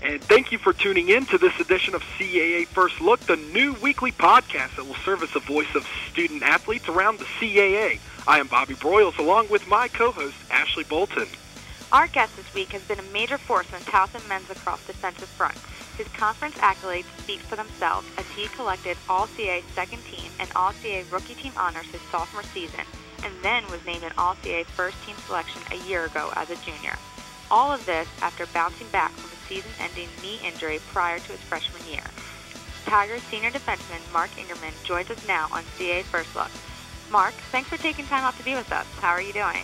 And thank you for tuning in to this edition of CAA First Look, the new weekly podcast that will serve as the voice of student-athletes around the CAA. I am Bobby Broyles, along with my co-host, Ashley Bolton. Our guest this week has been a major force in Towson men's lacrosse defensive front. His conference accolades speak for themselves as he collected All-CAA second team and All-CAA rookie team honors his sophomore season, and then was named an All-CAA first team selection a year ago as a junior. All of this after bouncing back from a season-ending knee injury prior to his freshman year. Tigers senior defenseman Marc Ingerman joins us now on CAA First Look. Marc, thanks for taking time out to be with us. How are you doing?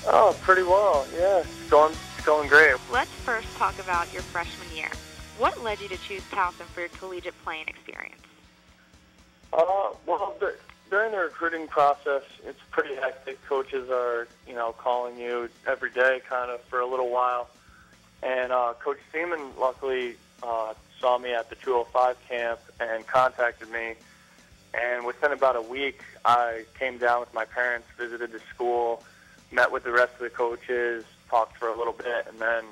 Oh, pretty well. Yeah, it's going great. Let's first talk about your freshman year. What led you to choose Towson for your collegiate playing experience? Well, during the recruiting process, it's pretty hectic. Coaches are, calling you every day kind of for a little while. And Coach Seaman luckily saw me at the 205 camp and contacted me. And within about a week, I came down with my parents, visited the school, met with the rest of the coaches, talked for a little bit, and then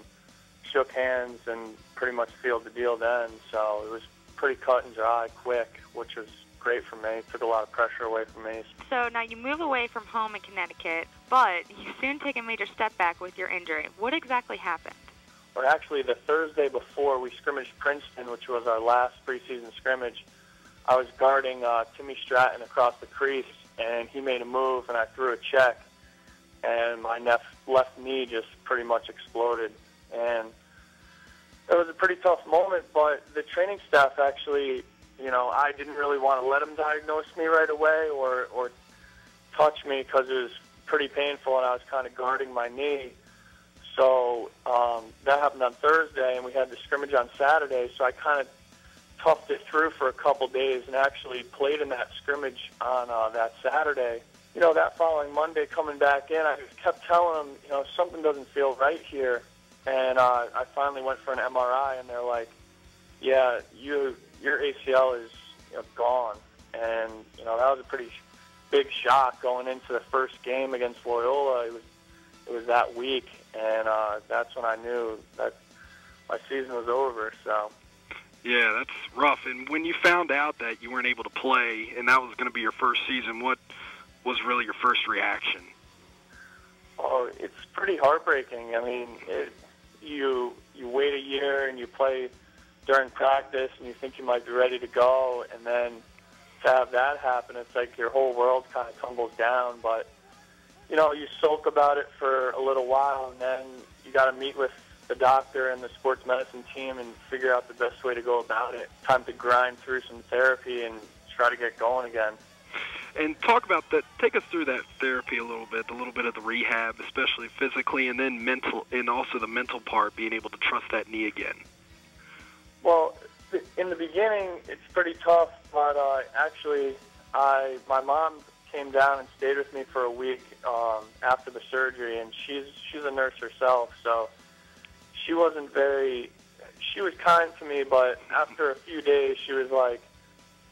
shook hands and pretty much sealed the deal then. So it was pretty cut and dry, quick, which was great for me. It took a lot of pressure away from me. So now you move away from home in Connecticut, but you soon take a major step back with your injury. What exactly happened? Or actually, the Thursday before we scrimmaged Princeton, which was our last preseason scrimmage, I was guarding Timmy Stratton across the crease, and he made a move, and I threw a check, and my left knee just pretty much exploded. And it was a pretty tough moment, but the training staff actually, I didn't really want to let them diagnose me right away or touch me because it was pretty painful, and I was kind of guarding my knee. So that happened on Thursday, and we had the scrimmage on Saturday, so I kind of toughed it through for a couple days and actually played in that scrimmage on that Saturday. That following Monday coming back in, I just kept telling them, something doesn't feel right here. And I finally went for an MRI, and they're like, yeah, your ACL is gone. And, that was a pretty big shock going into the first game against Loyola. It was that week, and that's when I knew that my season was over. So. Yeah, that's rough. And when you found out that you weren't able to play and that was going to be your first season, what was really your first reaction? Oh, it's pretty heartbreaking. I mean, you wait a year and you play during practice and you think you might be ready to go, and then to have that happen, it's like your whole world kind of tumbles down. But, you sulk about it for a little while, and then you got to meet with the doctor and the sports medicine team and figure out the best way to go about it. Time to grind through some therapy and try to get going again. And talk about that. Take us through that therapy a little bit of the rehab, especially physically, and then mental, and also the mental part, being able to trust that knee again. Well, in the beginning, it's pretty tough, but actually, my mom came down and stayed with me for a week after the surgery, and she's a nurse herself, so she was kind to me, but after a few days, she was like,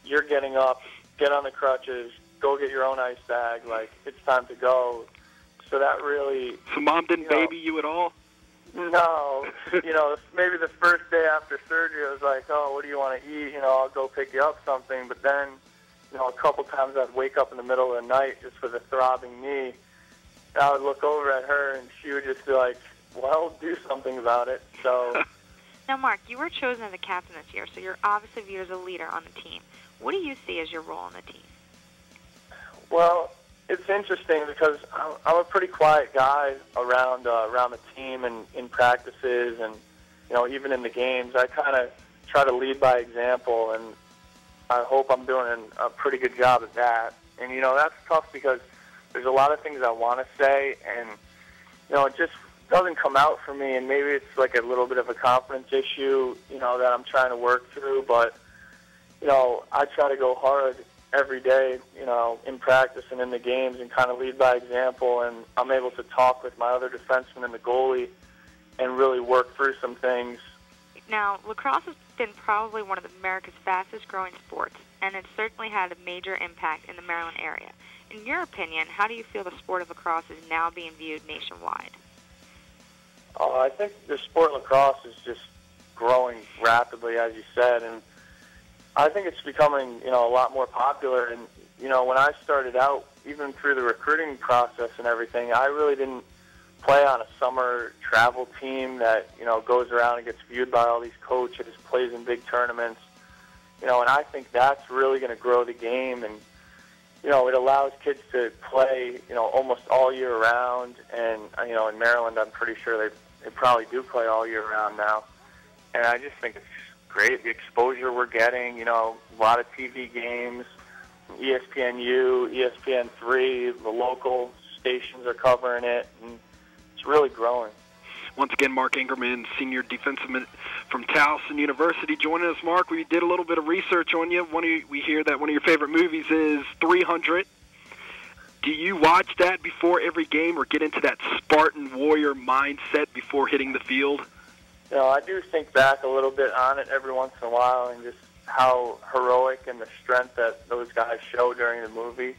you're getting up, get on the crutches, go get your own ice bag, like, it's time to go. So that really... So Mom didn't baby you at all? No. Maybe the first day after surgery, I was like, oh, what do you want to eat? I'll go pick you up something. But then, a couple times I'd wake up in the middle of the night just with a throbbing knee. And I would look over at her, and she would just be like, well, do something about it. So... Now, Marc, you were chosen as a captain this year, so you're obviously viewed as a leader on the team. What do you see as your role on the team? Well, it's interesting because I'm a pretty quiet guy around the team and in practices and, even in the games. I kind of try to lead by example, and I hope I'm doing a pretty good job at that. And, that's tough because there's a lot of things I want to say, and, it just doesn't come out for me, and maybe it's like a little bit of a confidence issue, that I'm trying to work through, but, I try to go hard every day, in practice and in the games and kind of lead by example, and I'm able to talk with my other defensemen and the goalie and really work through some things. Now, lacrosse has been probably one of America's fastest growing sports, and it's certainly had a major impact in the Maryland area. In your opinion, how do you feel the sport of lacrosse is now being viewed nationwide? I think the sport of lacrosse is just growing rapidly, as you said, and I think it's becoming, a lot more popular. And, when I started out, even through the recruiting process and everything, I really didn't play on a summer travel team that, goes around and gets viewed by all these coaches, plays in big tournaments, and I think that's really going to grow the game. And, it allows kids to play, almost all year round. And, in Maryland, I'm pretty sure they probably do play all year round now. And I just think it's great, the exposure we're getting, a lot of TV games, ESPNU, ESPN3, the local stations are covering it, and it's really growing. Once again, Marc Ingerman, senior defenseman from Towson University, joining us. Marc, we did a little bit of research on you. We hear that one of your favorite movies is 300. Do you watch that before every game or get into that Spartan warrior mindset before hitting the field? I do think back a little bit on it every once in a while, and just how heroic and the strength that those guys show during the movie.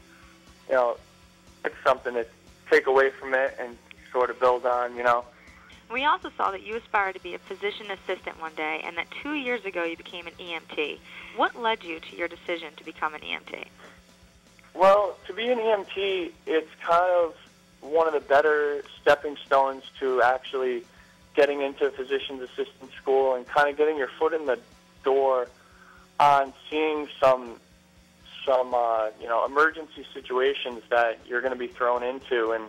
It's something to take away from it and sort of build on, We also saw that you aspired to be a physician assistant one day, and that 2 years ago you became an EMT. What led you to your decision to become an EMT? Well, to be an EMT, it's kind of one of the better stepping stones to actually getting into physician's assistant school and kind of getting your foot in the door on seeing some emergency situations that you're going to be thrown into, and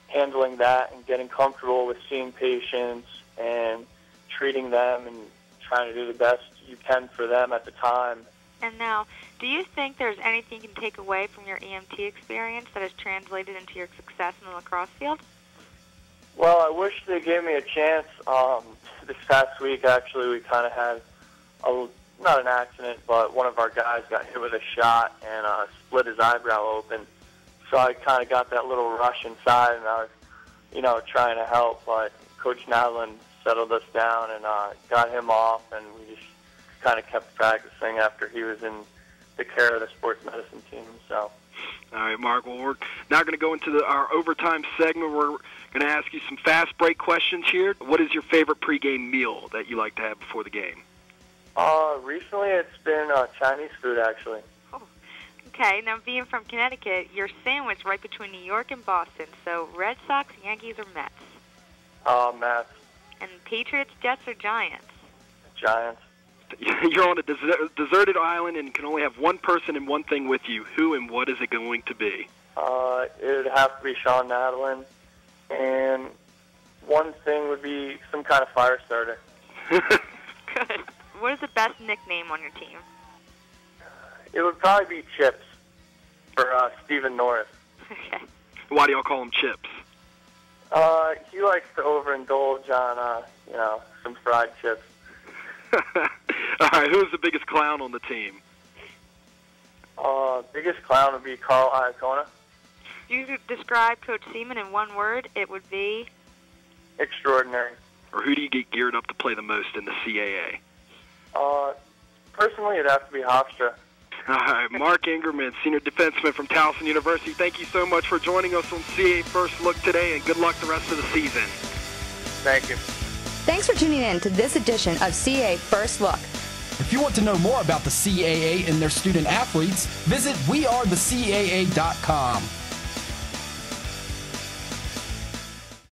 handling that and getting comfortable with seeing patients and treating them and trying to do the best you can for them at the time. And now, do you think there's anything you can take away from your EMT experience that has translated into your success in the lacrosse field? Well, I wish they gave me a chance. This past week, actually, we kind of had not an accident, but one of our guys got hit with a shot and split his eyebrow open. So I kind of got that little rush inside, and I was, trying to help. But Coach Nadlin settled us down and got him off, and we just kind of kept practicing after he was in the care of the sports medicine team. So. All right, Marc. Well, we're now going to go into our overtime segment. We're going to ask you some fast break questions here. What is your favorite pregame meal that you like to have before the game? Recently it's been Chinese food, actually. Oh. Okay, now being from Connecticut, you're sandwiched right between New York and Boston. So Red Sox, Yankees, or Mets? Mets. And Patriots, Jets, or Giants? Giants. You're on a deserted island and can only have one person and one thing with you. Who and what is it going to be? It would have to be Sean Nadlin, and one thing would be some kind of fire starter. Good. What is the best nickname on your team? It would probably be Chips for Stephen Norris. Okay. Why do y'all call him Chips? He likes to overindulge on, some fried chips. All right, who's the biggest clown on the team? Biggest clown would be Carl Iacona. If you could describe Coach Seaman in one word, it would be? Extraordinary. Or who do you get geared up to play the most in the CAA? Personally, it'd have to be Hofstra. All right, Marc Ingerman, senior defenseman from Towson University. Thank you so much for joining us on CAA First Look today, and good luck the rest of the season. Thank you. Thanks for tuning in to this edition of CAA First Look. If you want to know more about the CAA and their student athletes, visit wearethecaa.com.